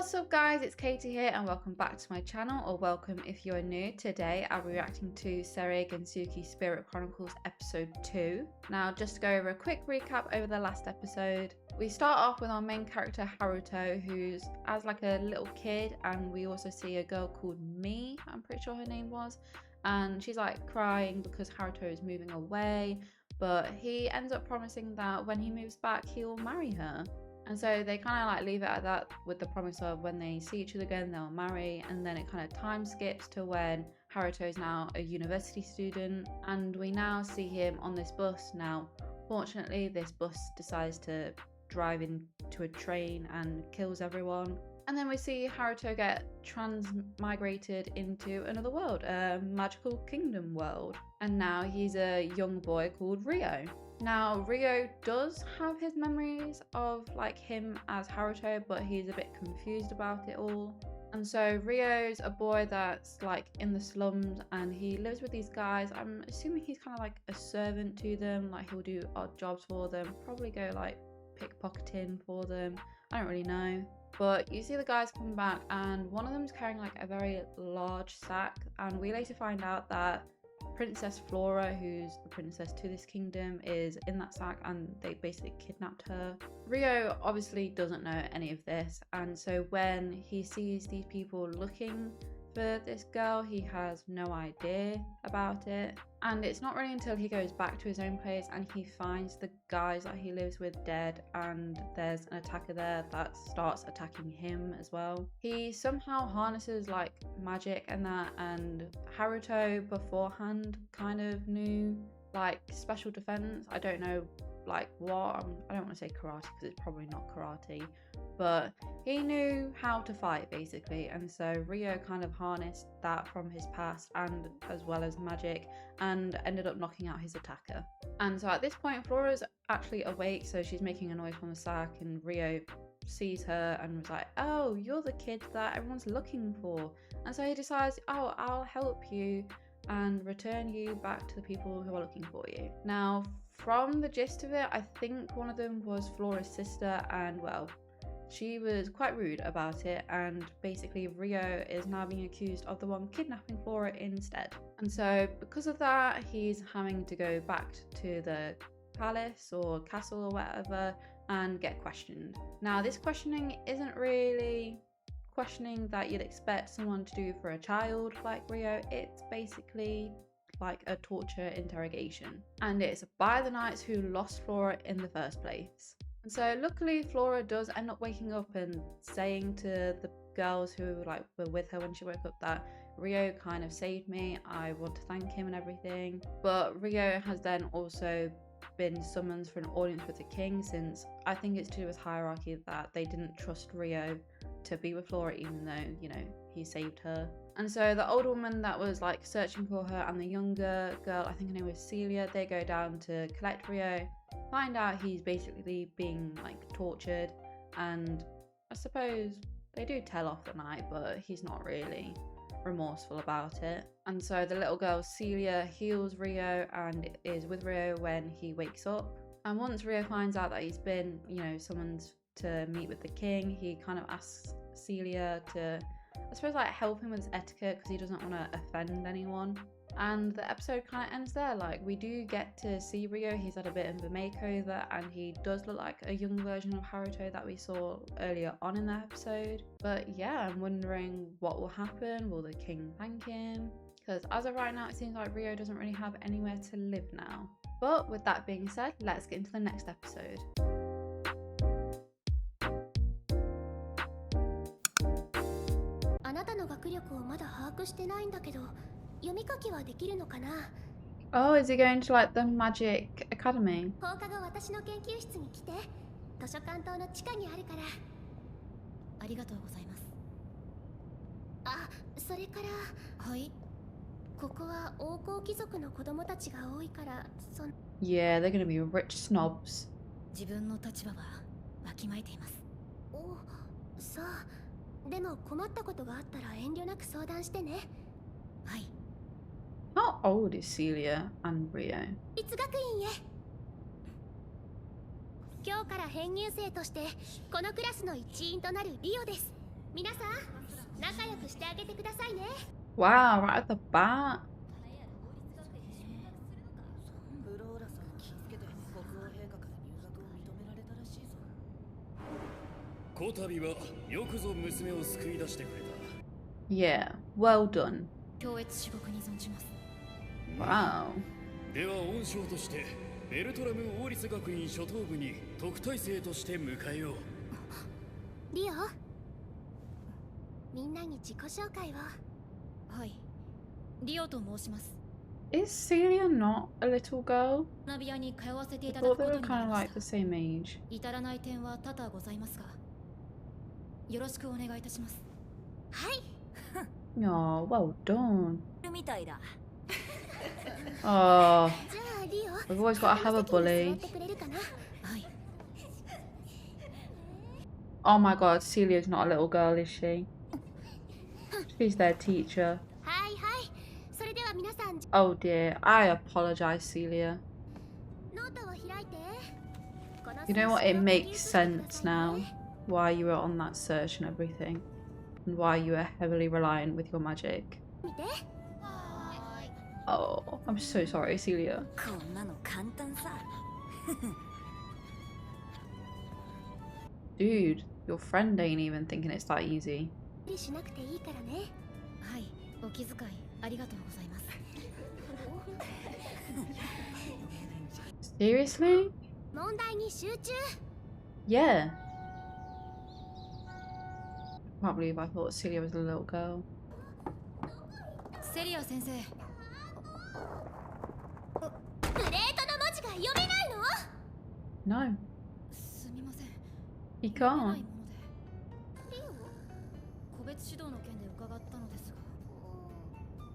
What's up guys, it's Katie here and welcome back to my channel, or welcome if you're new. Today I'll be reacting to Seirei Gensouki Spirit Chronicles episode 2. Now just to go over a quick recap over the last episode, we start off with our main character Haruto, who's as like a little kid, and we also see a girl called Mi, I'm pretty sure her name was, and she's like crying because Haruto is moving away, but he ends up promising that when he moves back he'll marry her. And so they kind of like leave it at that with the promise of when they see each other again they'll marry, and then it kind of time skips to when Haruto is now a university student and we now see him on this bus. Now fortunately this bus decides to drive into a train and kills everyone, and then we see Haruto get transmigrated into another world, a magical kingdom world, and now he's a young boy called Rio. Now Rio does have his memories of like him as Haruto, but he's a bit confused about it all. And so Rio's a boy that's like in the slums and he lives with these guys. I'm assuming he's kind of like a servant to them, like he'll do odd jobs for them, probably go like pickpocketing for them, I don't really know. But you see the guys come back and one of them's carrying like a very large sack, and we later find out that Princess Flora, who's the princess to this kingdom, is in that sack and they basically kidnapped her. Rio obviously doesn't know any of this, and so when he sees these people looking for this girl he has no idea about it. And it's not really until he goes back to his own place and he finds the guys that he lives with dead, and there's an attacker there that starts attacking him as well. He somehow harnesses like magic and that, and Haruto beforehand kind of knew like special defense. I don't know like what, I don't want to say karate because it's probably not karate, but he knew how to fight basically, and so Rio kind of harnessed that from his past and as well as magic and ended up knocking out his attacker. And so at this point Flora's actually awake, so she's making a noise from the sack and Rio sees her and was like, oh, you're the kid that everyone's looking for. And so he decides, oh, I'll help you and return you back to the people who are looking for you. Now from the gist of it, I think one of them was Flora's sister, and well, she was quite rude about it, and basically Rio is now being accused of the one kidnapping Flora instead. And so because of that he's having to go back to the palace or castle or whatever and get questioned. Now this questioning isn't really questioning that you'd expect someone to do for a child like Rio. It's basically like a torture interrogation, and it's by the knights who lost Flora in the first place. And so luckily Flora does end up waking up and saying to the girls who like were with her when she woke up that Rio kind of saved me, I want to thank him and everything. But Rio has then also been summoned for an audience with the king, since I think it's to do with hierarchy that they didn't trust Rio to be with Flora even though, you know, he saved her. And so the old woman that was like searching for her and the younger girl, I think her name was Celia, they go down to collect Rio, find out he's basically being like tortured, and I suppose they do tell off the knight, but he's not really remorseful about it. And so the little girl Celia heals Rio and is with Rio when he wakes up. And once Rio finds out that he's been, you know, summoned to meet with the king, he kind of asks Celia to, I suppose, like help him with his etiquette because he doesn't want to offend anyone. And the episode kind of ends there. Like we do get to see Rio, he's had a bit of a makeover and he does look like a young version of Haruto that we saw earlier on in the episode. But yeah, I'm wondering what will happen. Will the king thank him? Because as of right now it seems like Rio doesn't really have anywhere to live now. But with that being said, let's get into the next episode. Oh, is he going to like the magic academy? Yeah, they're gonna be rich snobs. How old is Celia and Rio? 今日から編入生としてこのクラスの一員となるリオです。皆 Wow, right at the bat. フローラさん気づけて国王陛下から入学を認められたらしいぞ。こたびはよくぞ娘を救い出してくれた。 Yeah, well done. 強越至極に存じます。 Wow. では恩賞としてベルトラム王立学院初等部に特待生として迎えよう。リオ、みんなに自己紹介を。はい、リオと申します。 Is Celia not a little girl? ナビアに通わせてい I ただ thought く they こ were とにな kind り of まし like た。 the same age. 至らない点は多々ございますが、よろしくお願いいたします。はい。 Oh, well done. みたいだ。 Oh, じゃあリオ、 we've always got to have a bully. 座ってくれるかな。はい。 Oh my god, Celia's not a little girl, is she? She's their teacher. はいはい。それでは皆さん、 Oh dear, I apologize, Celia. ノートを開いて。 You know what? It makes sense now why you were on that search and everything, and why you were heavily reliant with your magic. 見て。 Oh, I'm so sorry, Celia. こんなの簡単さ。 Dude, your friend ain't even thinking it's that easy. しなくていいからね。はい、お気遣いありがとうございます。 Seriously? 問題に集中。 Yeah. I can't believe I thought Celia was a little girl. セリア先生。プレートの文字が読めないの？ No, すみません。 he 読めな can't. いもので。リオ？個別指導の件で伺ったのですが。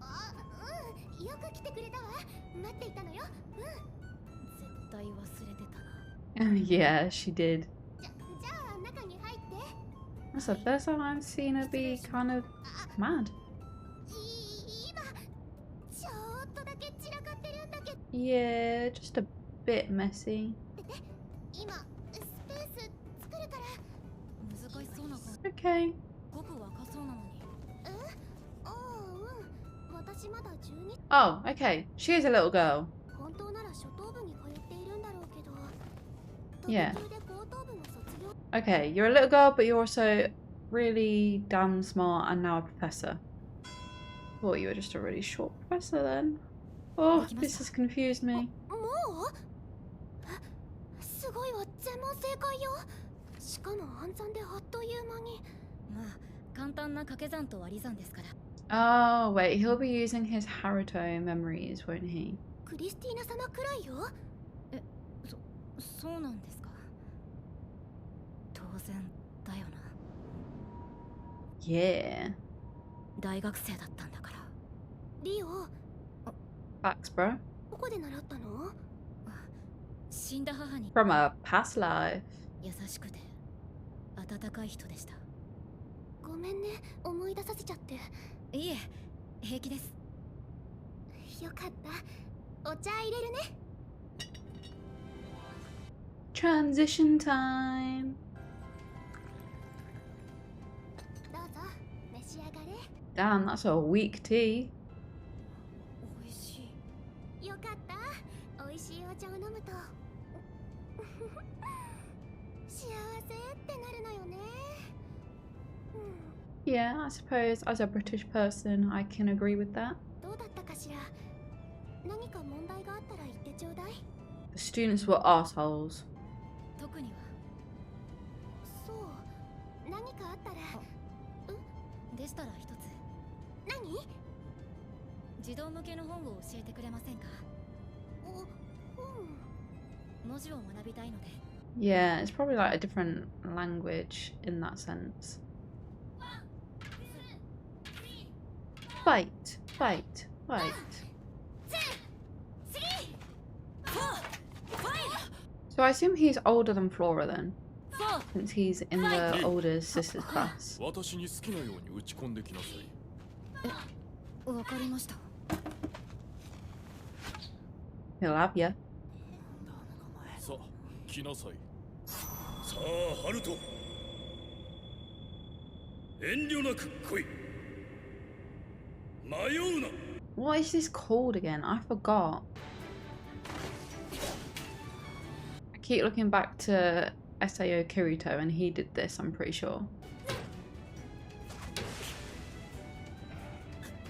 あ、うん。よく来てくれたわ。待っていたのよ。うん。絶対忘れてたな。 Yeah, she did. じゃあ中に入って。 That's the first time I've seen her be kind of mad. 今ちょっとだけ散らかってるんだけど。 Yeah, just a bit messy. 今スペース作るから。難しそうな顔。 Okay. ごく若そうなのに。え？ああ、うん。私まだ12。 Oh, okay. She is a little girl. 本当なら初等部に通っているんだろうけど。 Yeah. 途中で高等部の卒業。 Okay, you're a little girl, but you're also really damn smart and now a professor. Thought you were just a really short professor then. Oh, this has confused me. もう？え、すごいわ、全問正解よ。しかも暗算であっという間に。まあ、簡単な掛け算と割り算ですから。 Oh, wait, he'll be using his Haruto memories, won't he? クリスティーナ様くらいよ。え、そうなんですか。当然だよな。 Yeah. 大学生だったんだから。リオ、 Facts, bro. どこで習ったの？死んだ母に From a past life. 優しくて温かい人でした。ごめんね、思い出させちゃって。いえ、平気です。よかった。お茶入れるね。 Transition time. どうぞ召し上がれ。 Damn, that's a weak tea. おいしい。よかった。おいしいお茶を飲むと幸せってなるのよね。Yeah, I suppose as a British person, I can agree with that. どうだったかしら。何か問題があったら言ってちょうだい。 The students were assholes. 特には。そう。何かあったら。でしたら一つ。何？児童向けの本を教えてくれませんか？文字を学びたいので。 Yeah, it's probably like a different language in that sense. Fight, fight, fight. So I assume he's older than Flora then, since he's in the older sister's class. 私に好きなように打ち込んできなさい。わかりました。 He'll have ya. さあ、来なさい。さあ、ハルト。遠慮なく来い。迷うな。 What is this called again? I forgot. I keep looking back to Sao Kirito and he did this, I'm pretty sure.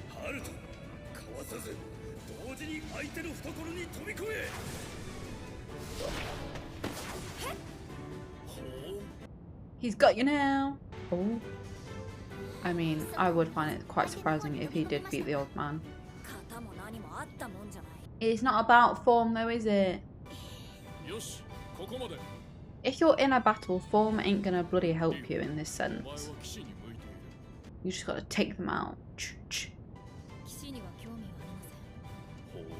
ハルト、かわさず同時に相手の懐に飛び込め。He's got you now. Oh. I mean, I would find it quite surprising if he did beat the old man. 肩も何もあったもんじゃない。 It's not about form though, is it? よし、ここまで。 If you're in a battle, form ain't gonna bloody help you in this お前 sense. は騎士に向いている。 You just gotta take them out. Ch ch. 騎士には興味はありません。ほう。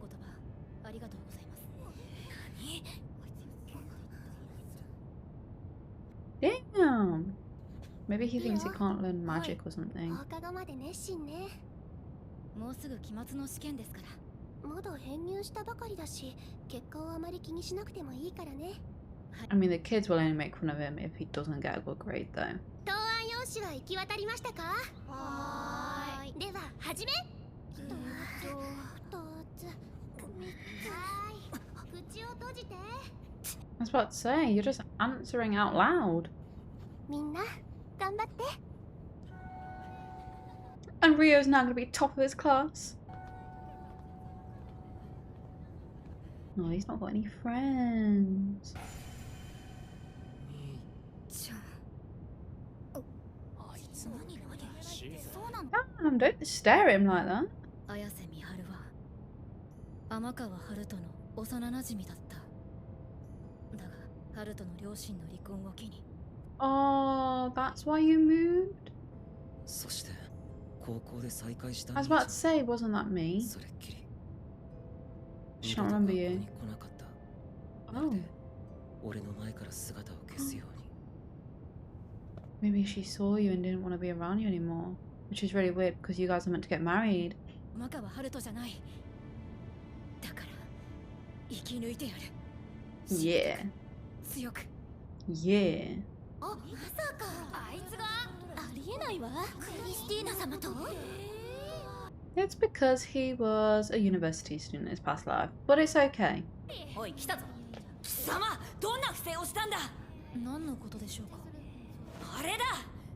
お言葉ありがとうございます。何？ Damn. Maybe he thinks he can't learn magic or something. 放課後まで熱心ね。もうすぐ期末の試験ですから。まだ編入したばかりだし、結果をあまり気にしなくてもいいからね。I mean, the kids will only make fun of him if he doesn't get a good grade, though. 答案用紙は行き渡りましたか？はーい。では始め。二つ、三つ。はーい。口を閉じて。 I was about to say, you're just answering out loud. みんな頑張って。 And Rio's now gonna be top of his class. No, he's not got any friends. じゃあ。あいつ何そうなの？ Damn, don't stare at him like that. 綾瀬美晴は天川春人の幼馴染だった。だが春人の両親の離婚を機に Oh, that's why you moved? そして高校で再会した I was about to say, wasn't that me? それっきり She don't remember you. 二度と学校に来なかった。 Oh, 俺の前から姿を消すように。 maybe she saw you and didn't want to be around you anymore. Which is really weird because you guys are meant to get married. 天川春人じゃない。だから生き抜いてやる。 Yeah. 強く。 Yeah. あ、まさか。あいつがありえないわ。クリスティーナ様と。 It's because he was a university student in his past life, but it's okay. おい来たぞ。貴様どんな不正をしたんだ。何のことでしょうか。あれだ。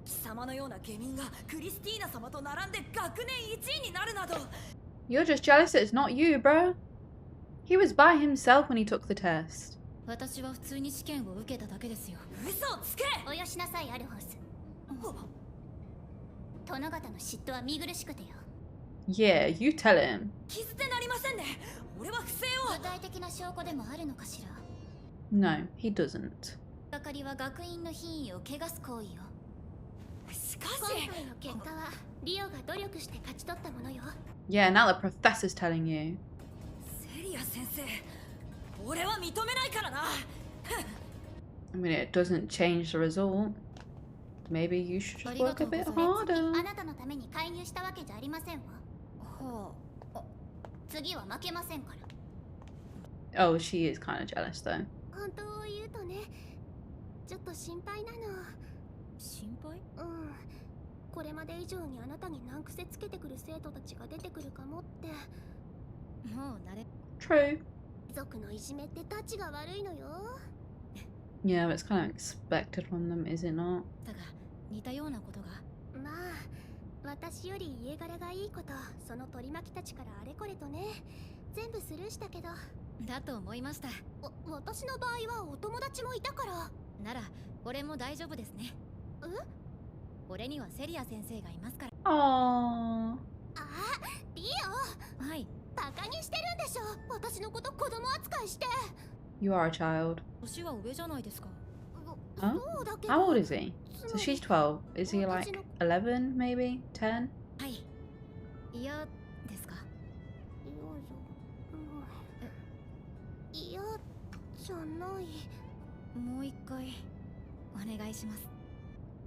貴様のような下民がクリスティーナ様と並んで学年1位になるなど。 You're just jealous that it's not you, bro. He was by himself when he took the test. 私は普通に試験を受けただけですよ。嘘をつけ。およしなさい、アルホース。殿方の嫉妬は見苦しくてよ。 Yeah, you tell him. 傷手なりませんね。俺は不正を。具体的な証拠でもあるのかしら。 No, he doesn't. 係は学院の品位を汚す行為よ。しか今し回の結果はリオが努力して勝ち取ったものよ。 Yeah, now the professor's telling you. セリア先生、俺は認めないからな。 I mean, it doesn't change the result. Maybe you should just work a bit 別 harder. にあなたのために介入したわけじゃありませんわ。はあ。次は負けませんから。 Oh, she is kind of jealous though. 本当を言うとね、ちょっと心配なの。心配？うん。これまで以上にあなたに難癖つけてくる生徒たちが出てくるかもって。もう慣れ。 True. 貴族のいじめってタチが悪いのよ。 Yeah, but it's kind of expected from them, is it not? だが似たようなことが。まあ、私より家柄がいいこと、その取り巻きたちからあれこれとね、全部スルーしたけど。だと思いました。私の場合はお友達もいたから。なら俺も大丈夫ですね。え？俺にはセリア先生がいますから。 Aww. あ、リオ。はい。バカにしてるんでしょ。私のこと子供扱いして。You are a child. 年は上じゃないですか。Huh? そうだけど。 How old is he? So she's 12. Is he like 11, maybe? 10? はい。嫌ですか。嫌じゃない。もう一回お願いします。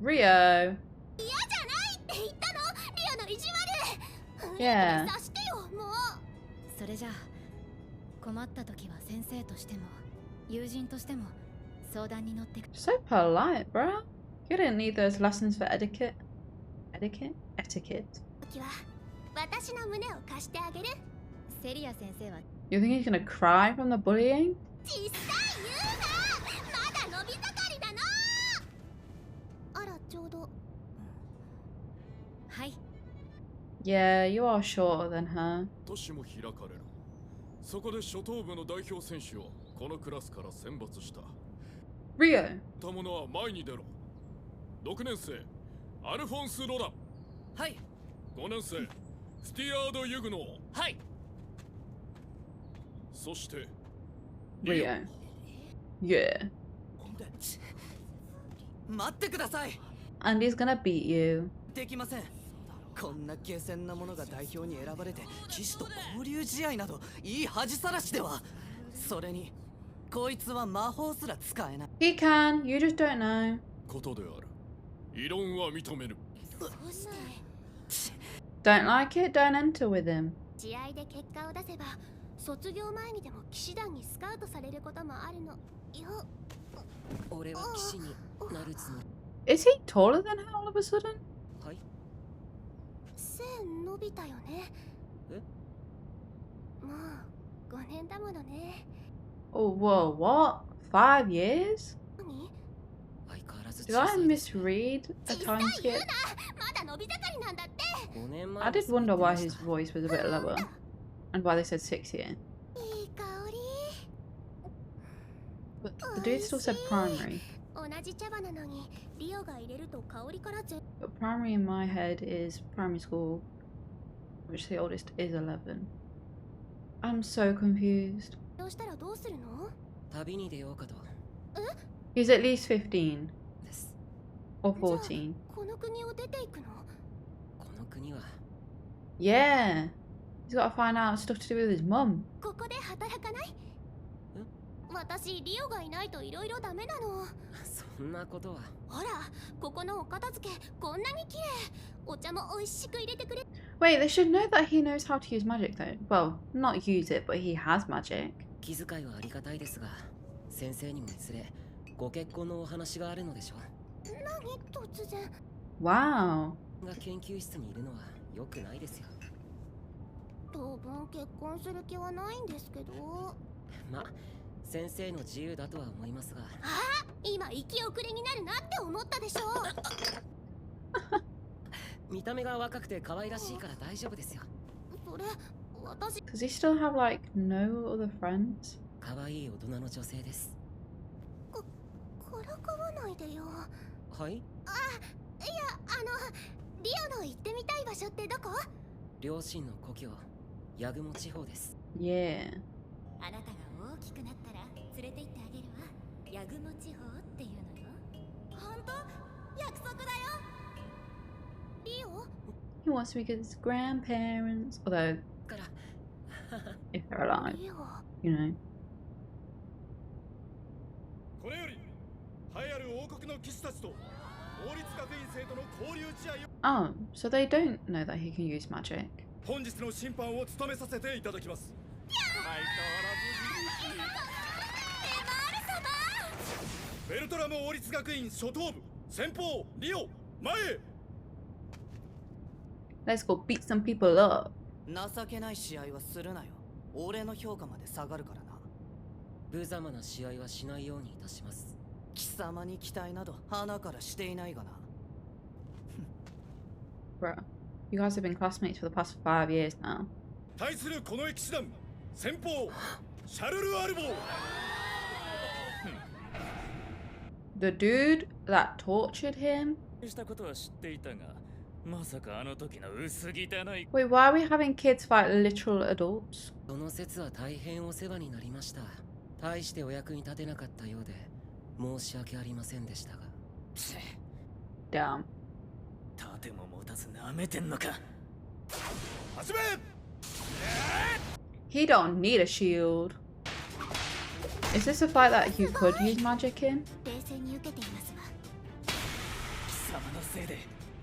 Rio. 嫌じゃないって言ったの。リオの意地悪。 Yeah. さしてよ、もう。それじゃあ困った時は先生としても友人としても相談に乗ってく。 So polite, bro. You didn't need those lessons for etiquette. Etiquette? Etiquette. 時は私の胸を貸してあげる。セリア先生は You think he's gonna cry from the bullying? 小さい言うな、まだ伸び盛りなの。あら、ちょうど。はい。 Yeah, you are shorter than her. 都市も開かれる。そこで初等部の代表選手をこのクラスから選抜した。 Rio. たものは前に出ろ。6年生アルフォンス・ロダン。はい。5年生スティアード・ユグノー。はい。そしてリオ。Yeah. 待ってください。 And he's gonna beat you. できません。こんな下賤なものが代表に選ばれて騎士と交流試合などいい恥さらしでは。それにこいつは魔法すら使えない。 He can, you just don't know. ことである。異論は認める。どうして Don't like it, don't enter with him. 試合で結果を出せば卒業前にでも騎士団にスカウトされることもあるのよ。俺は騎士になるつもり。 Is he taller than her all of a sudden? はい。背伸びたよね。え？もう5年だものね。 Oh, whoa, what? 5 years? 何？相変わらず Did I misread a time 小さい言う skip? な、まだ伸び盛りなんだって。5年前 I did wonder why his voice was a bit lower. And why they said 6 year. いい香り。 But the dude still said primary. 同じ茶葉なのにリオが入れると香りから全 But primary in my head is primary school, which the oldest is 11. I'm so confused. どうしたらどうするの？旅に出ようかと He's at least 15です。 or 14. この国を出ていくの？この国は Yeah! He's got to find out stuff to do with his mum. ここで働かない？私リオがいないといろいろダメなの。そんなことは。ほら、ここのお片付けこんなに綺麗。お茶も美味しく入れてくれ。 Wait, they should know that he knows how to use magic though. Well, not use it, but he has magic. 気遣いはありがたいですが、先生にもいずれご結婚のお話があるのでしょう。何突然。 Wow. が研究室にいるのは良くないですよ。当分結婚する気はないんですけど。ま、先生の自由だとは思いますが。あ、今生き遅れになるなって思ったでしょ。見た目が若くて可愛らしいから大丈夫ですよ。それ、私。 Does he still have like no other friends? 可愛い大人の女性です。からかわないでよ。はい？いや、リオの行ってみたい場所ってどこ？両親の故郷、八雲地方です。 Yeah. あなたが大きくなったら連れて行ってあげるわ。八雲地方っていうのよ。本当？約束だよ。リオ？ He wants to be with his grandparents. Although, から if they're alive, リオ。 you know. これより栄えある王国の騎士たちと王立学院生との交流試合を Oh, so they don't know that he can use magic. 本日の審判を務めさせていただきます。ベルトラム王立学院初等部先鋒リオ前へ。 Let's go beat some people up. 情けない試合はするなよ。俺の評価まで下がるからな。無様な試合はしないようにいたします。貴様に期待など鼻からしていないがな。Bruh, you guys have been classmates for the past 5 years now. 対するこの騎士団先鋒シャルル・アルボー。 The dude that tortured him? したことは知っていたが、まさかあの時の薄汚い。 Wait, why are we having kids fight literal adults? その説は大変お世話になりました。大してお役に立てなかったようで申し訳ありませんでしたが。Damn. 盾も持たず舐めてんのか。始め。 He don't need a shield. Is this a fight that you could use magic in? 冷静に受けていますわ。貴様のせいで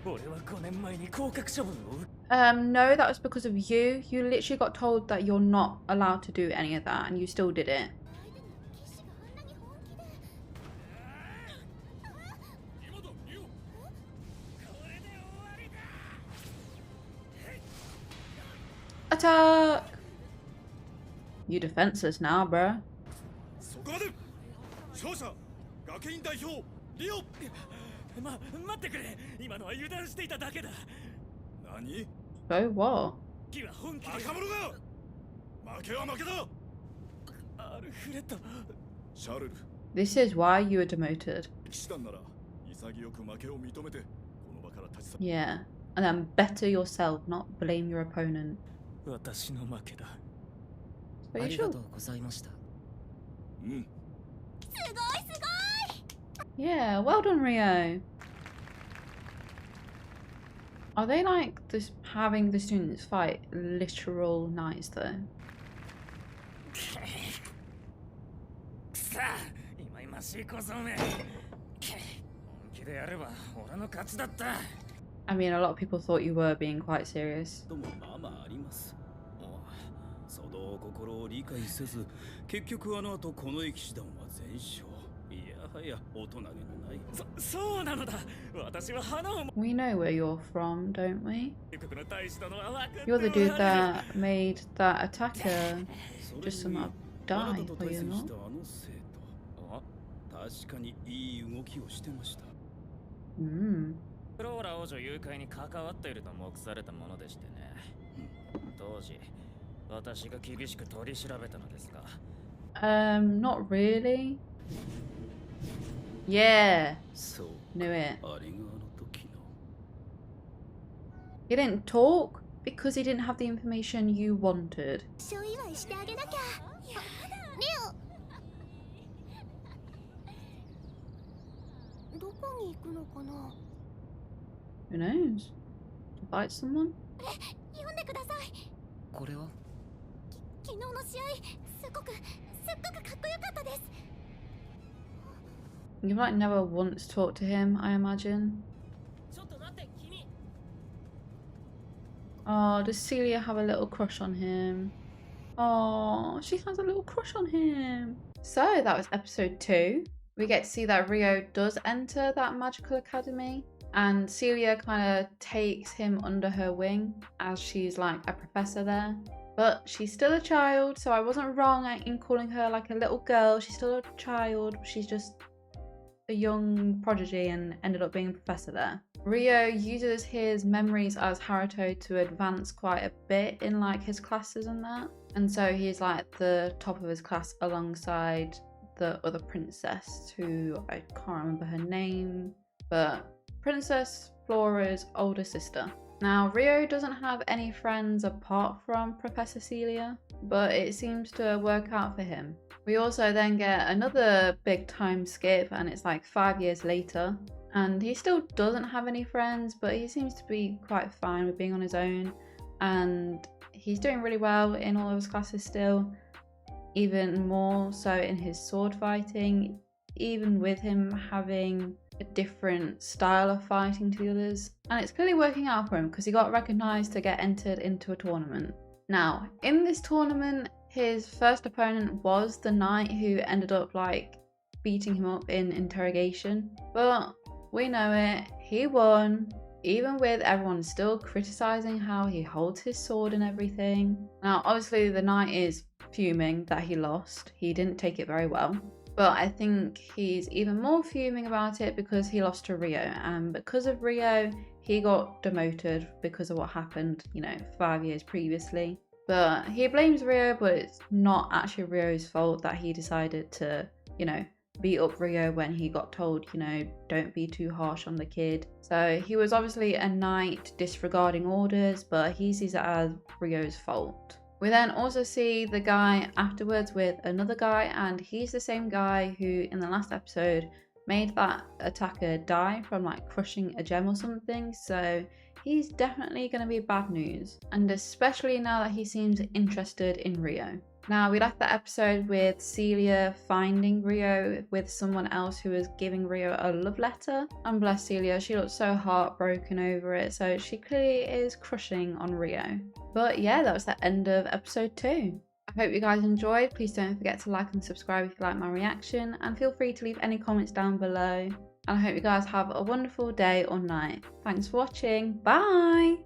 俺は5年前に降格処分を受け。 No, that was because of you. You literally got told that you're not allowed to do any of that and you still did it. 騎士があんなに本気で。今だリオ。これで終わりだ。Attack! You defenseless now, bruh. そこまで勝者学院代表リオ待ってくれ。今のは油断していただけだ。何 So what? キは本気で。バカ者が負けは負けだアルフレッド。シャルル This is why you were demoted. 騎士団なら潔く負けを認めてこの場から立ち去る Yeah. And then better yourself, not blame your opponent. 私の負けだ。 Are あ you りが sure? とうございました。うん Yeah, well done, Rio. Are they like this having the students fight literal knights though? くさ今々しい小僧め。本気でやれば俺の勝ちだった。 I mean, a lot of people thought you were being quite serious. ともまあまあありますその心を理解せず結局あの後この騎士団は全勝いやはや大人げのないそうなのだ。私は花を We know where you're from, don't we? 国の大使殿は分かって You're the お dude られる that made that attacker それ just に about あな die, たと were 対 you 戦 not? したあの生徒確かにいい動きをしてました Hmm. フローラ王女誘拐に関わっていると目されたものでしてね。当時、私が厳しく取り調べたのですが、 Not really. Yeah, そう knew it. あれがあの時の He didn't talk because he didn't have the information you wanted. 小祝いしてあげなきゃ。リオどこに行くのかな Who knows? To fight someone? 読んでください。これは昨日の試合すっごくかっこよかったです。 You've like never once talked to him, I imagine. ちょっと待って君。 Oh, does Celia have a little crush on him? Oh, she has a little crush on him. So that was episode 2. We get to see that Rio does enter that magical academy, and Celia kind of takes him under her wing as she's like a professor there. But she's still a child, so I wasn't wrong in calling her like a little girl. She's still a child. She's just a young prodigy and ended up being a professor there. Rio uses his memories as Haruto to advance quite a bit in like his classes and that. And so he's like the top of his class alongside the other princess who I can't remember her name, but Princess Flora's older sister. Now, Rio doesn't have any friends apart from Professor Celia, but it seems to work out for him. We also then get another big time skip, and it's like 5 years later, and he still doesn't have any friends, but he seems to be quite fine with being on his own, and he's doing really well in all of his classes still, even more so in his sword fighting, even with him having a different style of fighting to the others. And it's clearly working out for him because he got recognised to get entered into a tournament. Now, in this tournament, his first opponent was the knight who ended up like beating him up in interrogation. But we know it, he won, even with everyone still criticising how he holds his sword and everything. Now, obviously the knight is fuming that he lost. He didn't take it very well. But I think he's even more fuming about it because he lost to Rio. And because of Rio, he got demoted because of what happened, 5 years previously. But he blames Rio, but it's not actually Rio's fault that he decided to, beat up Rio when he got told, don't be too harsh on the kid. So he was obviously a knight disregarding orders, but he sees it as Rio's fault. We then also see the guy afterwards with another guy, and he's the same guy who in the last episode made that attacker die from like crushing a gem or something. So he's definitely going to be bad news, and especially now that he seems interested in Rio. Now, we left that episode with Celia finding Rio with someone else who was giving Rio a love letter. And bless Celia, she looked so heartbroken over it, so she clearly is crushing on Rio. But yeah, that was the end of episode 2. I hope you guys enjoyed. Please don't forget to like and subscribe if you like my reaction, and feel free to leave any comments down below. And I hope you guys have a wonderful day or night. Thanks for watching. Bye!